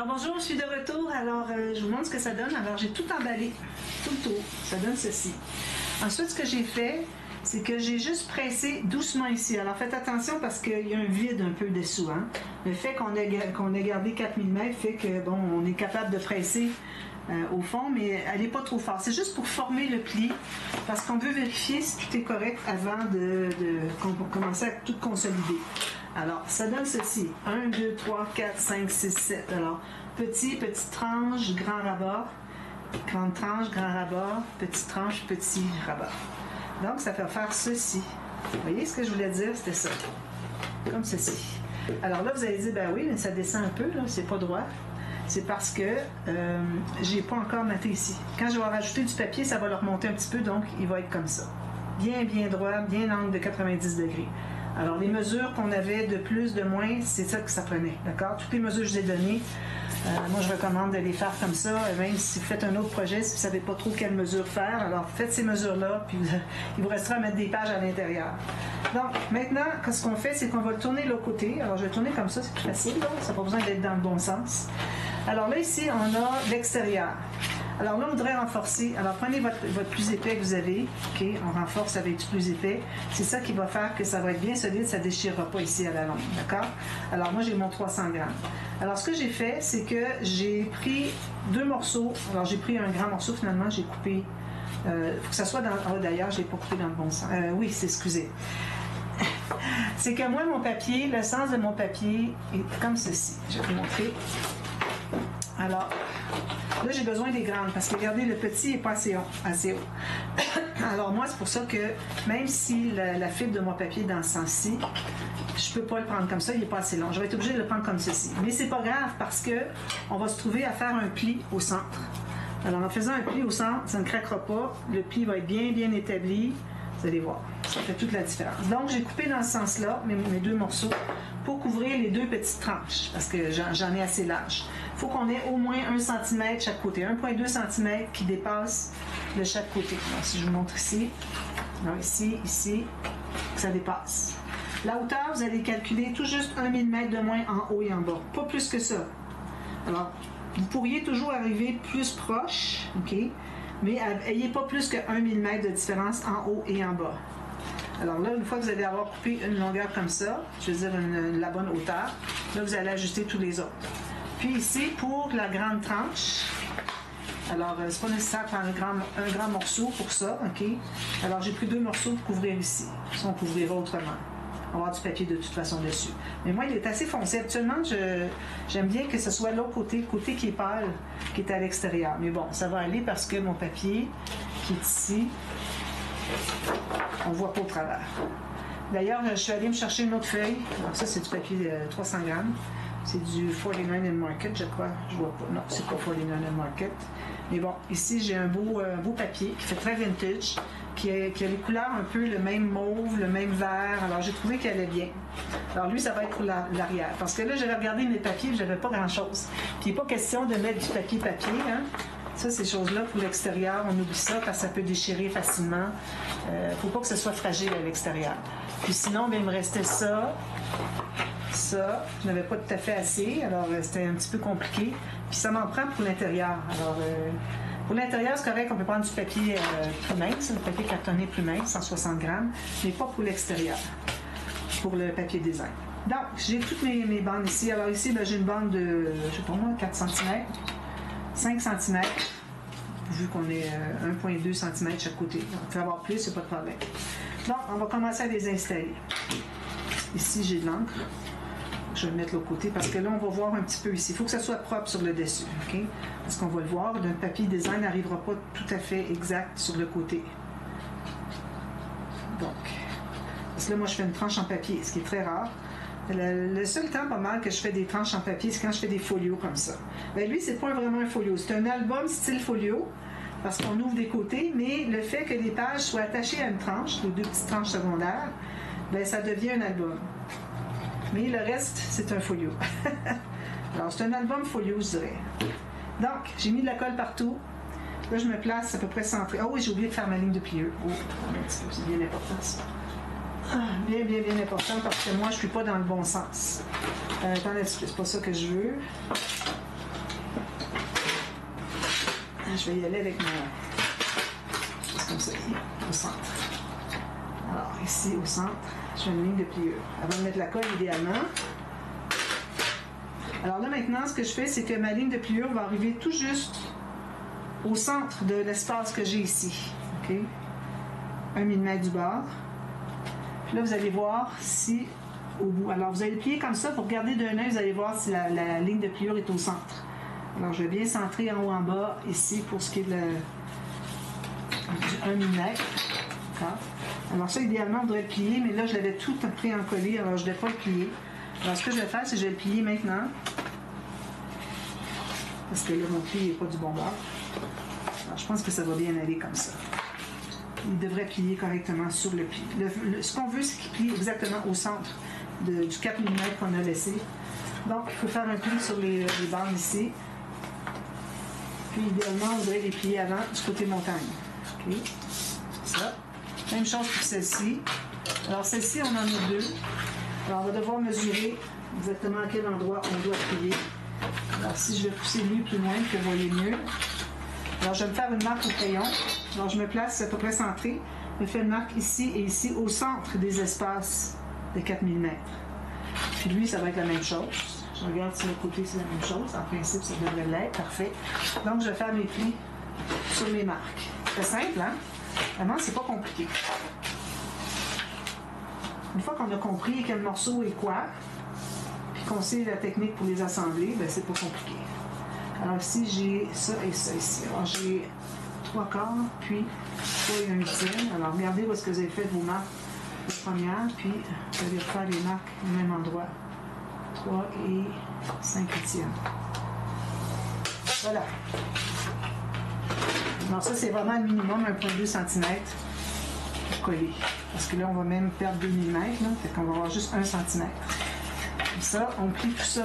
Alors bonjour, je suis de retour. Alors je vous montre ce que ça donne. Alors j'ai tout emballé, tout le tour. Ça donne ceci. Ensuite, ce que j'ai fait, c'est que j'ai juste pressé doucement ici. Alors faites attention parce qu'il y a un vide un peu dessous. Hein? Le fait qu'on ait gardé 4 mm fait que bon, on est capable de presser au fond, mais elle n'est pas trop forte. C'est juste pour former le pli, parce qu'on veut vérifier si tout est correct avant de commencer à tout consolider. Alors, ça donne ceci. 1, 2, 3, 4, 5, 6, 7. Alors, petite tranche, grand rabat. Grande tranche, grand rabat. Petite tranche, petit rabat. Donc, ça fait faire ceci. Vous voyez ce que je voulais dire? C'était ça. Comme ceci. Alors là, vous allez dire, ben oui, mais ça descend un peu, là, c'est pas droit. C'est parce que j'ai pas encore maté ici. Quand je vais rajouter du papier, ça va le remonter un petit peu, donc il va être comme ça. Bien droit, bien angle de 90 degrés. Alors, les mesures qu'on avait de plus, de moins, c'est ça que ça prenait, d'accord? Toutes les mesures que je vous ai données, moi, je recommande de les faire comme ça. Même si vous faites un autre projet, si vous ne savez pas trop quelle mesure faire, alors faites ces mesures-là, puis il vous restera à mettre des pages à l'intérieur. Donc, maintenant, ce qu'on fait, c'est qu'on va le tourner de l'autre côté. Alors, je vais le tourner comme ça, c'est plus facile, là. Ça n'a pas besoin d'être dans le bon sens. Alors là, ici, on a l'extérieur. Alors là, on voudrait renforcer. Alors, prenez votre plus épais que vous avez. OK, on renforce avec du plus épais. C'est ça qui va faire que ça va être bien solide, ça ne déchirera pas ici à la longue. D'accord? Alors, moi, j'ai mon 300 grammes. Alors, ce que j'ai fait, c'est que j'ai pris 2 morceaux. Alors, j'ai pris un grand morceau, finalement, j'ai coupé. Il faut que ça soit dans... Oh, d'ailleurs, je ne l'ai pas coupé dans le bon sens. Oui, excusez. C'est que moi, mon papier, le sens de mon papier est comme ceci. Je vais vous montrer. Alors, là, j'ai besoin des grandes parce que, regardez, le petit n'est pas assez haut. Alors, moi, c'est pour ça que même si la fibre de mon papier est dans ce sens-ci, je ne peux pas le prendre comme ça, il n'est pas assez long. Je vais être obligée de le prendre comme ceci. Mais c'est pas grave parce qu'on va se trouver à faire un pli au centre. Alors, en faisant un pli au centre, ça ne craquera pas. Le pli va être bien établi. Vous allez voir, ça fait toute la différence. Donc, j'ai coupé dans ce sens-là mes 2 morceaux pour couvrir les 2 petites tranches parce que j'en ai assez large. Il faut qu'on ait au moins 1 cm chaque côté, 1,2 cm qui dépasse de chaque côté. Alors, si je vous montre ici, alors ici, ça dépasse. La hauteur, vous allez calculer tout juste 1 mm de moins en haut et en bas, pas plus que ça. Alors, vous pourriez toujours arriver plus proche, OK? Mais n'ayez pas plus que 1 mm de différence en haut et en bas. Alors là, une fois que vous allez avoir coupé une longueur comme ça, je veux dire la bonne hauteur, là, vous allez ajuster tous les autres. Puis ici, pour la grande tranche, alors c'est pas nécessaire de prendre un grand morceau pour ça, OK? Alors j'ai pris 2 morceaux pour couvrir ici. Ça, on couvrira autrement. On va avoir du papier de toute façon dessus. Mais moi, il est assez foncé. Habituellement, j'aime bien que ce soit l'autre côté, le côté qui est pâle, qui est à l'extérieur. Mais bon, ça va aller parce que mon papier, qui est ici, on ne voit pas au travers. D'ailleurs, je suis allée me chercher une autre feuille. Alors ça, c'est du papier 300 grammes. C'est du 49 and Market, je crois. Je vois pas. Non, c'est pas 49 and Market. Mais bon, ici, j'ai un beau papier qui fait très vintage, qui a les couleurs un peu le même mauve, le même vert. Alors, j'ai trouvé qu'elle allait bien. Alors, lui, ça va être pour l'arrière. Parce que là, j'avais regardé mes papiers et je n'avais pas grand-chose. Puis, il n'est pas question de mettre du papier, hein. Ça, ces choses-là, pour l'extérieur, on oublie ça parce que ça peut déchirer facilement. Il ne faut pas que ce soit fragile à l'extérieur. Puis sinon, bien, il me restait ça. Ça, je n'avais pas tout à fait assez, alors c'était un petit peu compliqué. Puis ça m'en prend pour l'intérieur. Alors, pour l'intérieur, c'est correct, on peut prendre du papier plus mince, le papier cartonné plus mince, 160 grammes, mais pas pour l'extérieur, pour le papier design. Donc, j'ai toutes mes bandes ici. Alors ici, ben, j'ai une bande de, je sais pas moi, 4 cm, 5 cm, vu qu'on est 1,2 cm chaque côté. On peut avoir plus, c'est pas de problème. Donc, on va commencer à les installer. Ici, j'ai de l'encre. Je vais le mettre de l'autre côté parce que là, on va voir un petit peu ici. Il faut que ça soit propre sur le dessus, OK? Parce qu'on va le voir, le papier design n'arrivera pas tout à fait exact sur le côté. Donc, parce que là, moi, je fais une tranche en papier, ce qui est très rare. Le seul temps, pas mal, que je fais des tranches en papier, c'est quand je fais des folios comme ça. Bien, lui, c'est pas vraiment un folio. C'est un album style folio, parce qu'on ouvre des côtés, mais le fait que les pages soient attachées à une tranche, les 2 petites tranches secondaires, bien, ça devient un album. Mais le reste, c'est un folio. Alors, c'est un album folio, je dirais. Donc, j'ai mis de la colle partout. Là, je me place à peu près centré. Ah oui, j'ai oublié de faire ma ligne de pliure. Oh, c'est bien important, ça. Bien important parce que moi, je ne suis pas dans le bon sens. Attendez, c'est pas ça que je veux. je vais y aller avec mon... C'est comme ça, au centre. Alors, ici, au centre, je fais une ligne de pliure. Avant de mettre la colle, idéalement. Alors là, maintenant, ce que je fais, c'est que ma ligne de pliure va arriver tout juste au centre de l'espace que j'ai ici. OK? 1 mm du bord. Puis là, vous allez voir si au bout. Alors, vous allez plier comme ça. Pour regarder d'un œil, vous allez voir si la ligne de pliure est au centre. Alors, je vais bien centrer en haut en bas, ici, pour ce qui est de 1 mm. D'accord? Alors ça, idéalement, on devrait le plier, mais là, je l'avais tout pris en collé, alors je ne vais pas le plier. Alors, ce que je vais faire, c'est que je vais le plier maintenant. Parce que là, mon pli n'est pas du bon bord. Alors, je pense que ça va bien aller comme ça. Il devrait plier correctement sur le pli. Ce qu'on veut, c'est qu'il plie exactement au centre du 4 mm qu'on a laissé. Donc, il faut faire un pli sur les bandes ici. Puis, idéalement, on devrait les plier avant du côté montagne. OK? Ça. Même chose pour celle-ci. Alors, celle-ci, on en a 2. Alors, on va devoir mesurer exactement à quel endroit on doit plier. Alors, si je vais pousser lui plus loin, que vous voyez mieux. Alors, je vais me faire une marque au crayon. Alors, je me place à peu près centré. Je fais une marque ici et ici, au centre des espaces de 4 mm. Puis lui, ça va être la même chose. Je regarde si le côté, c'est la même chose. En principe, ça devrait l'être. Parfait. Donc, je vais faire mes plis sur les marques. C'est simple, hein? Vraiment, c'est pas compliqué. Une fois qu'on a compris quel morceau est quoi, puis qu'on sait la technique pour les assembler, ben c'est pas compliqué. Alors ici, j'ai ça et ça ici. Alors j'ai 3/4, puis 3 1/8. Alors regardez où est-ce que vous avez fait vos marques de première, puis vous allez faire les marques au même endroit. 3 et 5/8. Voilà. Alors ça, c'est vraiment le minimum, 1,2 cm pour coller. Parce que là, on va même perdre 2 mm, là, fait qu'on va avoir juste 1 cm. Comme ça, on plie tout ça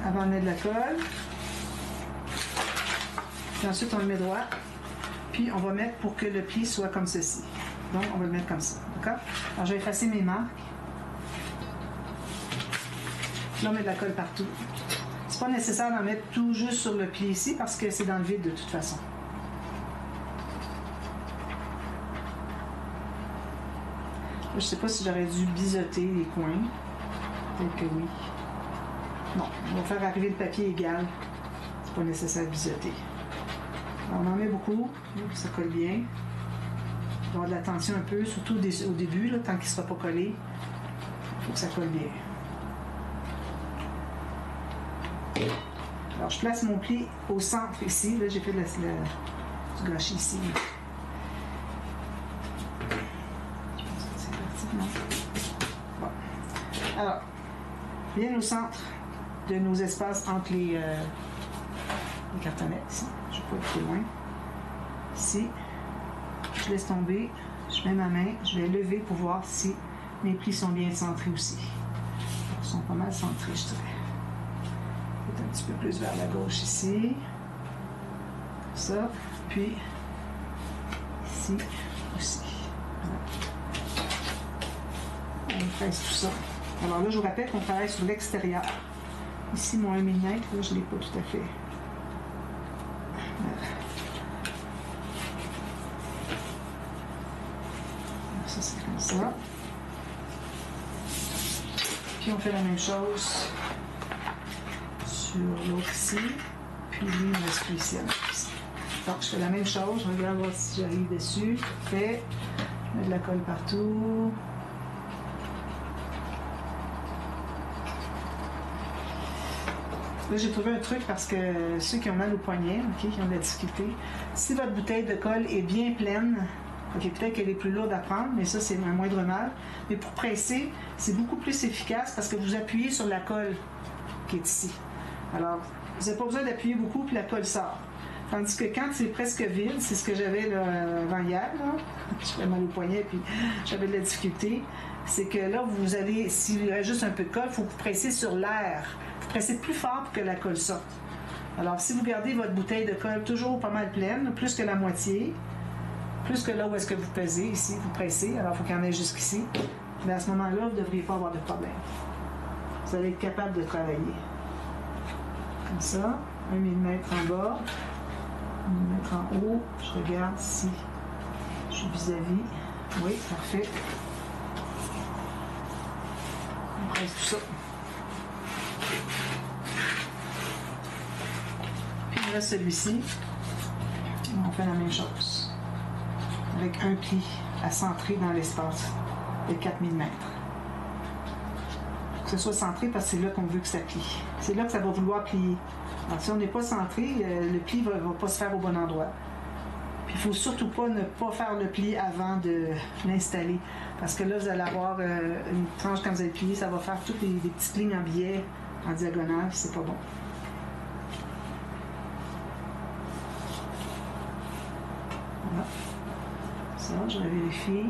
avant de mettre de la colle. Puis ensuite, on le met droit. Puis on va mettre pour que le pli soit comme ceci. Donc, on va le mettre comme ça. D'accord? Alors, je vais effacer mes marques. Là, on met de la colle partout. C'est pas nécessaire d'en mettre tout juste sur le pli ici parce que c'est dans le vide de toute façon. Je ne sais pas si j'aurais dû biseauter les coins. Peut-être que oui. Non, on va faire arriver le papier égal. C'est pas nécessaire de biseauter. Alors, on en met beaucoup, ça colle bien. Il va y avoir de la tension un peu, surtout au début, là, tant qu'il ne sera pas collé. Il faut que ça colle bien. Alors, je place mon pli au centre ici. Là, j'ai fait du gâchis ici. Bon. Alors, bien au centre de nos espaces entre les cartonnettes. Ici. Je ne vais pas être trop loin. Ici, je laisse tomber. Je mets ma main. Je vais lever pour voir si mes plis sont bien centrés aussi. Ils sont pas mal centrés, je dirais. Peut-être un petit peu plus vers la gauche ici. Comme ça. Puis, ici aussi. Voilà. On presse tout ça. Alors là, je vous rappelle qu'on travaille sur l'extérieur. Ici, mon 1 mm, là, je ne l'ai pas tout à fait. Voilà. Ça, c'est comme ça. Puis, on fait la même chose sur l'autre ici. Puis, lui, il me reste plus ici. Donc, je fais la même chose. Je regarde voir si j'arrive dessus. Fait. Je mets de la colle partout. Là, j'ai trouvé un truc parce que ceux qui ont mal au poignet, okay, qui ont de la difficulté, si votre bouteille de colle est bien pleine, okay, peut-être qu'elle est plus lourde à prendre, mais ça, c'est un moindre mal. Mais pour presser, c'est beaucoup plus efficace parce que vous appuyez sur la colle qui est ici. Alors, vous n'avez pas besoin d'appuyer beaucoup, puis la colle sort. Tandis que quand c'est presque vide, c'est ce que j'avais avant hier, là. J'avais mal au poignet, puis j'avais de la difficulté, c'est que là, vous allez, s'il y a juste un peu de colle, il faut que vous pressiez sur l'air. Pressez plus fort pour que la colle sorte. Alors, si vous gardez votre bouteille de colle toujours pas mal pleine, plus que la moitié, plus que là où est-ce que vous pesez, ici, vous pressez, alors il faut qu'il y en ait jusqu'ici, mais à ce moment-là, vous ne devriez pas avoir de problème. Vous allez être capable de travailler. Comme ça, 1 mm en bas. On va mettre en haut. Je regarde si je suis vis-à-vis. Oui, parfait. On presse tout ça. Puis il reste celui-ci. On fait la même chose. Avec un pli à centrer dans l'espace de 4 mm. Que ce soit centré parce que c'est là qu'on veut que ça plie. C'est là que ça va vouloir plier. Alors, si on n'est pas centré, le pli ne va pas se faire au bon endroit. Puis il ne faut surtout pas ne pas faire le pli avant de l'installer. Parce que là, vous allez avoir une tranche quand vous allez plier, ça va faire toutes les petites lignes en biais, en diagonale, c'est pas bon. Voilà. Ça, je vais vérifier.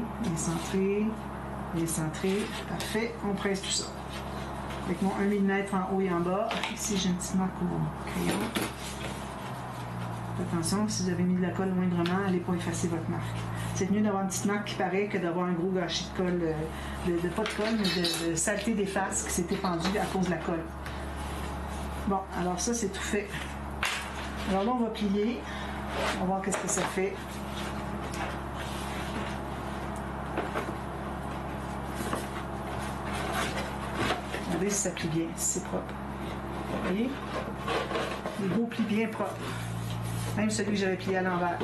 Les centrer. Parfait. On presse tout ça. Avec mon 1 mm en haut et en bas. Ici, j'ai une petite marque au crayon. Attention, si vous avez mis de la colle moindrement, n'allez pas effacer votre marque. C'est mieux d'avoir une petite marque qui paraît que d'avoir un gros gâchis de colle, pas de colle, mais de saleté des faces qui s'est épandue à cause de la colle. Bon, alors ça, c'est tout fait. Alors là, on va plier. On va voir qu'est-ce que ça fait. Regardez si ça plie bien, si c'est propre. Vous voyez? Des beaux plis bien propres. Même celui que j'avais plié à l'envers.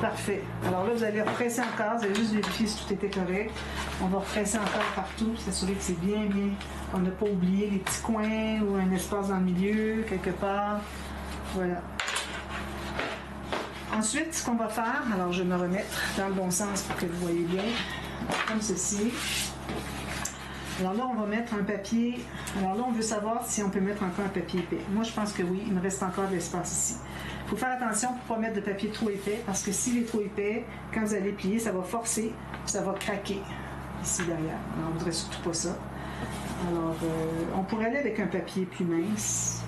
Parfait. Alors là, vous allez represser encore. Vous allez juste vérifier si tout était correct. On va represser encore partout, s'assurer que c'est bien. On n'a pas oublié les petits coins ou un espace dans le milieu, quelque part. Voilà. Ensuite, ce qu'on va faire, alors je vais me remettre dans le bon sens pour que vous voyez bien. Alors, comme ceci. Alors là, on va mettre un papier. Alors là, on veut savoir si on peut mettre encore un papier épais. Moi, je pense que oui. Il me reste encore de l'espace ici. Il faut faire attention pour ne pas mettre de papier trop épais, parce que s'il est trop épais, quand vous allez plier, ça va forcer, ça va craquer ici derrière. Alors, on ne voudrait surtout pas ça. Alors, on pourrait aller avec un papier plus mince,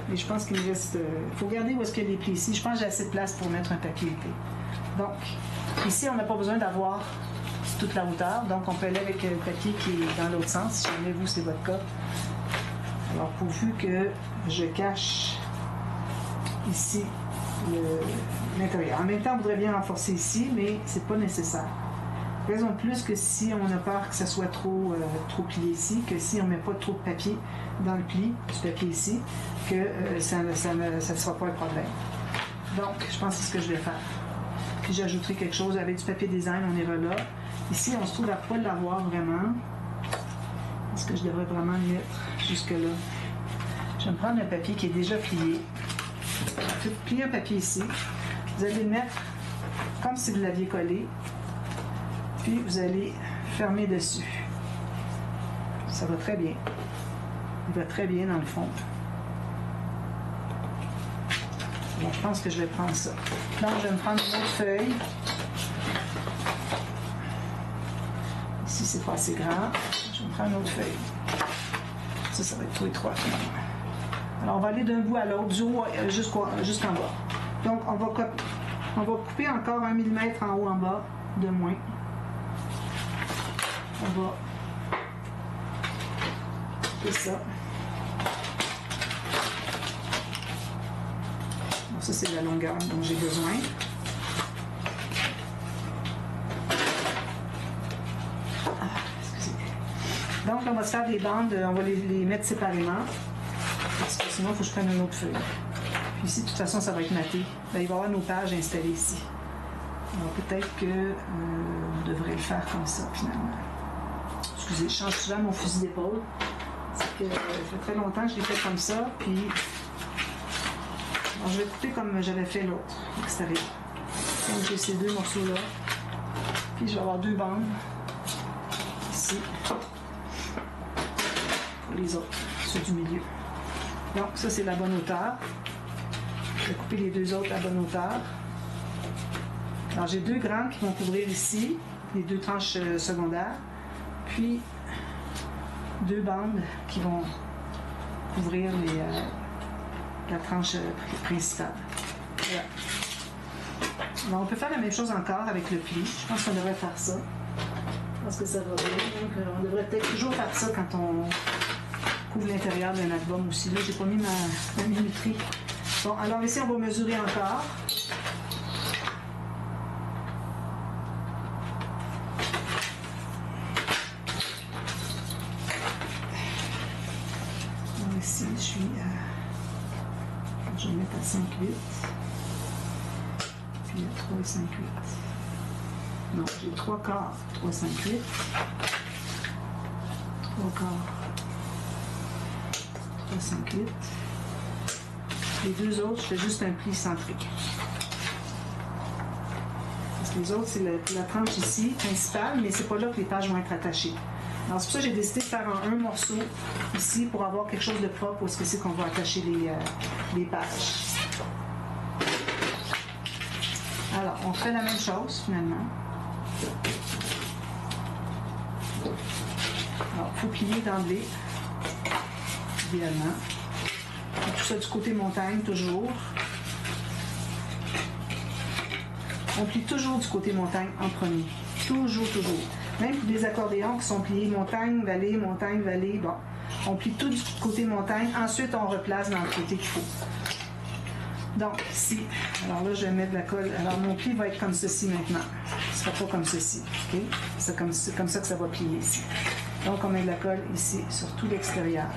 mais je pense qu'il me reste... Il faut regarder où est-ce qu'il y a les plis ici. Je pense que j'ai assez de place pour mettre un papier épais. Donc, ici, on n'a pas besoin d'avoir toute la hauteur, donc on peut aller avec le papier qui est dans l'autre sens, si jamais vous, c'est votre cas. Alors, pourvu que je cache ici l'intérieur. En même temps, on voudrait bien renforcer ici, mais c'est pas nécessaire. Raison de plus que si on a peur que ça soit trop plié ici, que si on ne met pas trop de papier dans le pli, du papier ici, que ça ne sera pas un problème. Donc, je pense que c'est ce que je vais faire. Puis j'ajouterai quelque chose avec du papier design, on ira là. Ici, on se trouve à ne pas l'avoir vraiment. Est-ce que je devrais vraiment le mettre jusque-là? Je vais me prendre un papier qui est déjà plié. Je vais plier un papier ici. Vous allez le mettre comme si vous l'aviez collé. Puis vous allez fermer dessus. Ça va très bien. Il va très bien dans le fond. Bon, je pense que je vais prendre ça. Donc, je vais me prendre une autre feuille. Ici, c'est pas assez grand. Je vais me prendre une autre feuille. Ça va être trop étroit finalement. Alors, on va aller d'un bout à l'autre, du haut jusqu'en bas. Donc, on va couper encore 1 mm en haut en bas de moins. On va couper ça. Donc, ça, c'est la longueur dont j'ai besoin. Donc, on va se faire des bandes, on va les mettre séparément, parce que sinon, il faut que je prenne une autre feuille. Puis ici, de toute façon, ça va être maté. Là, il va y avoir nos pages installées ici. Alors, peut-être que on devrait le faire comme ça, finalement. Excusez, je change souvent mon fusil d'épaule. C'est que ça fait très longtemps que je l'ai fait comme ça, puis... Alors, je vais couper comme j'avais fait l'autre, l'extérieur. Donc, j'ai ces deux morceaux-là. Puis, je vais avoir deux bandes. Ici. Les autres, ceux du milieu. Donc, ça, c'est la bonne hauteur. Je vais couper les deux autres à la bonne hauteur. Alors, j'ai deux grands qui vont couvrir ici, les deux tranches secondaires, puis deux bandes qui vont couvrir la tranche principale. Voilà. Alors, on peut faire la même chose encore avec le pli. Je pense qu'on devrait faire ça. Je pense que ça va bien. Donc, on devrait peut-être toujours faire ça quand on couvre l'intérieur d'un album aussi. Là, j'ai pas mis ma minuterie Bon, alors ici, on va mesurer encore. Donc ici, je vais mettre à 5,8. Puis à 3,58. Non, j'ai 3 quarts, 3,58. 3 quarts, 3,58. Les deux autres, je fais juste un pli centrique. Parce que les autres, c'est la tranche ici, principale, mais c'est pas là que les pages vont être attachées. Alors c'est pour ça que j'ai décidé de faire un morceau ici pour avoir quelque chose de propre où c'est qu'on va attacher les pages. Alors, on fait la même chose finalement. Alors, il faut plier d'emblée, idéalement. Et tout ça du côté montagne, toujours. On plie toujours du côté montagne en premier. Toujours, toujours. Même pour des accordéons qui sont pliés montagne, vallée, bon. On plie tout du côté montagne. Ensuite, on replace dans le côté qu'il faut. Donc, ici, alors là, je vais mettre de la colle. Alors, mon pli va être comme ceci maintenant. Ce ne sera pas comme ceci. OK? C'est comme ça que ça va plier ici. Donc, on met de la colle ici, sur tout l'extérieur.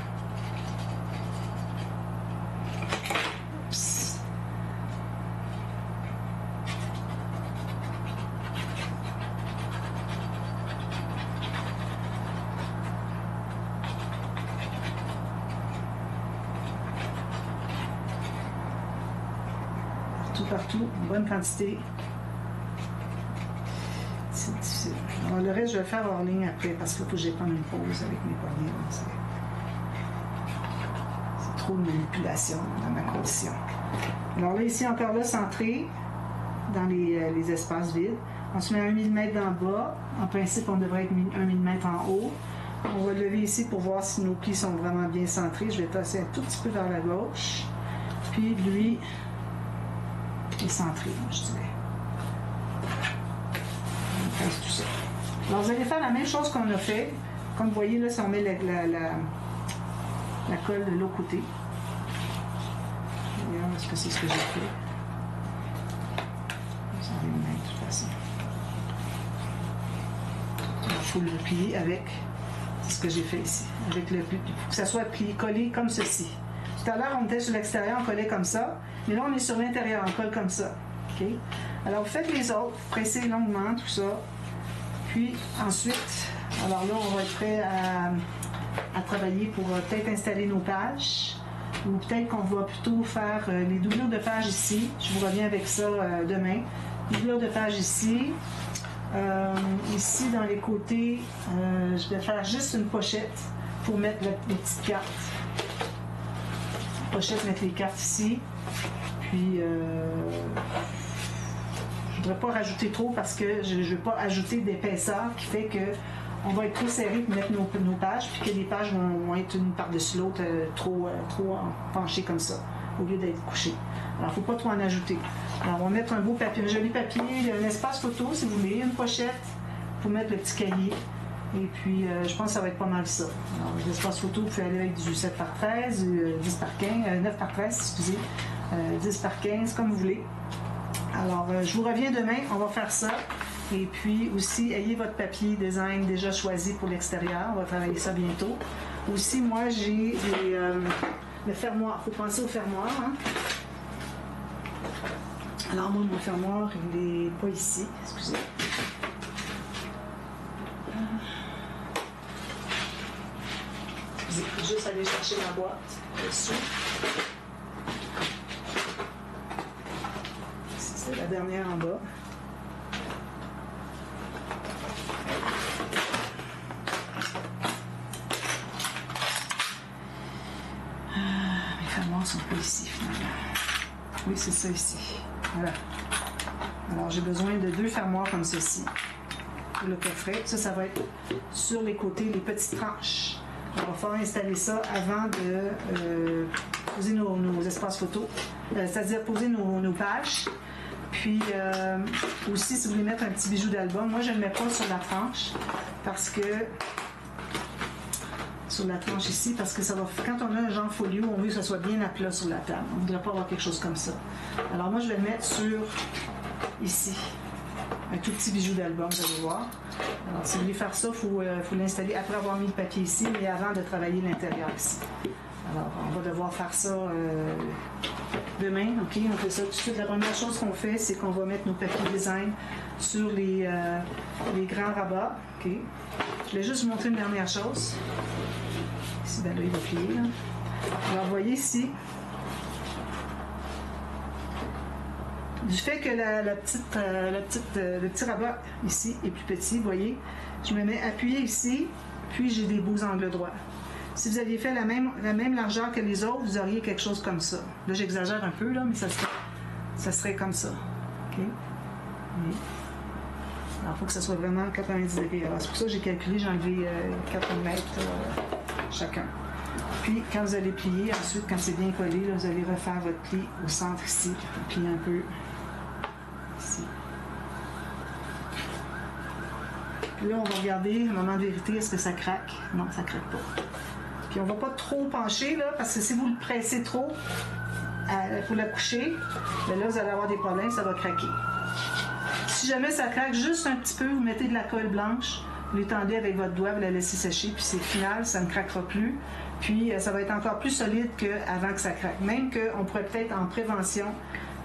Partout, une bonne quantité. C'est difficile. Alors le reste, je vais le faire hors ligne après parce qu'il faut que j'ai prendre une pause avec mes poignets. C'est trop de manipulation dans ma condition. Alors là, ici, encore là, centré dans les espaces vides. On se met à 1 mm d'en bas. En principe, on devrait être 1 mm en haut. On va lever ici pour voir si nos plis sont vraiment bien centrés. Je vais tasser un tout petit peu vers la gauche. Puis lui, est centré, je dirais. On passe tout ça. Alors, vous allez faire la même chose qu'on a fait. Comme vous voyez, là, si on met la colle de l'autre côté. Regarde, est-ce que c'est ce que j'ai fait? Vous avez une main, de toute façon. Il faut le plier avec ce que j'ai fait ici. Avec le pli. Il faut que ça soit plié, collé comme ceci. Tout à l'heure, on était sur l'extérieur, on collait comme ça. Mais là, on est sur l'intérieur, on colle comme ça. OK? Alors, vous faites les autres, pressez longuement tout ça. Puis, ensuite, alors là, on va être prêt à travailler pour peut-être installer nos pages. Ou peut-être qu'on va plutôt faire les doublures de pages ici. Je vous reviens avec ça demain. Doublure de pages ici. Ici, dans les côtés, je vais faire juste une pochette pour mettre les petites cartes. Pochette, mettre les cartes ici. Puis, je ne voudrais pas rajouter trop parce que je ne veux pas ajouter d'épaisseur qui fait qu'on va être trop serré pour mettre nos pages, puis que les pages vont être une par-dessus l'autre trop penchées comme ça, au lieu d'être couchées. Alors, il ne faut pas trop en ajouter. Alors, on va mettre un beau papier, un joli papier, un espace photo, si vous voulez, une pochette pour mettre le petit cahier. Et puis, je pense que ça va être pas mal ça. Alors, l'espace photo, vous pouvez aller avec du 7 par 13, 10 par 15, 9 par 13, excusez, 10 par 15, comme vous voulez. Alors, je vous reviens demain, on va faire ça. Et puis aussi, ayez votre papier design déjà choisi pour l'extérieur. On va travailler ça bientôt. Aussi, moi, j'ai le fermoir. Il faut penser au fermoir. Hein? Alors, moi, mon fermoir, il n'est pas ici. Excusez. Je vais juste aller chercher ma boîte dessus. C'est la dernière en bas. Mes fermoirs sont pas ici finalement. Oui, c'est ça ici. Voilà. Alors j'ai besoin de 2 fermoirs comme ceci pour le coffret. Ça va être sur les côtés, les petites tranches. On va faire installer ça avant de poser nos espaces photos, c'est-à-dire poser nos pages. Puis aussi, si vous voulez mettre un petit bijou d'album, moi je ne le mets pas sur la tranche parce que sur la tranche ici, parce que ça va, quand on a un genre folio, on veut que ça soit bien à plat sur la table. On ne voudrait pas avoir quelque chose comme ça. Alors moi, je vais le mettre sur ici. Un tout petit bijou d'album, vous allez voir. Alors, si vous voulez faire ça, il faut l'installer après avoir mis le papier ici, mais avant de travailler l'intérieur ici. Alors, on va devoir faire ça demain. OK, on fait ça tout de suite. La première chose qu'on fait, c'est qu'on va mettre nos papiers design sur les grands rabats. OK. Je vais juste vous montrer une dernière chose. Ici, ben là, il va plier. Là. Alors, vous voyez ici, du fait que le petit rabat ici est plus petit, vous voyez, je me mets appuyé ici, puis j'ai des beaux angles droits. Si vous aviez fait la même largeur que les autres, vous auriez quelque chose comme ça. Là, j'exagère un peu, là, mais ça serait comme ça. OK? Oui. Alors, il faut que ça soit vraiment 90 degrés. Alors, c'est pour ça que j'ai calculé, j'ai enlevé 4 mètres chacun. Puis, quand vous allez plier, ensuite, quand c'est bien collé, là, vous allez refaire votre pli au centre ici. Plier un peu ici. Puis là, on va regarder, un moment de vérité, est-ce que ça craque? Non, ça ne craque pas. Puis on ne va pas trop pencher, là, parce que si vous le pressez trop pour la coucher, bien là, vous allez avoir des problèmes, ça va craquer. Si jamais ça craque juste un petit peu, vous mettez de la colle blanche, vous l'étendez avec votre doigt, vous la laissez sécher, puis c'est final, ça ne craquera plus. Puis ça va être encore plus solide qu'avant que ça craque. Même qu'on pourrait peut-être, en prévention,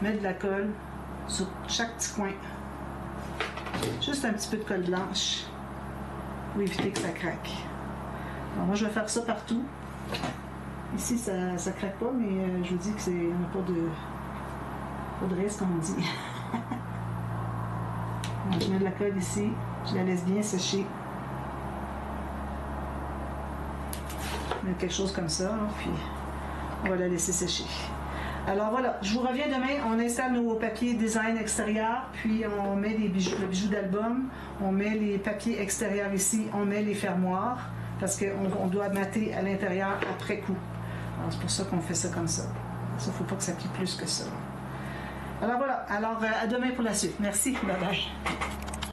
mettre de la colle sur chaque petit coin. Juste un petit peu de colle blanche pour éviter que ça craque. Alors moi, je vais faire ça partout. Ici, ça ne craque pas, mais je vous dis que c'est pas de risque, comme on dit. Alors, je mets de la colle ici, je la laisse bien sécher. Je mets quelque chose comme ça, hein, puis on va la laisser sécher. Alors voilà, je vous reviens demain, on installe nos papiers design extérieurs, puis on met le bijou d'album, on met les papiers extérieurs ici, on met les fermoirs, parce qu'on doit mater à l'intérieur après coup. Alors c'est pour ça qu'on fait ça comme ça. Ça, il ne faut pas que ça plie plus que ça. Alors voilà, alors à demain pour la suite. Merci, bye bye.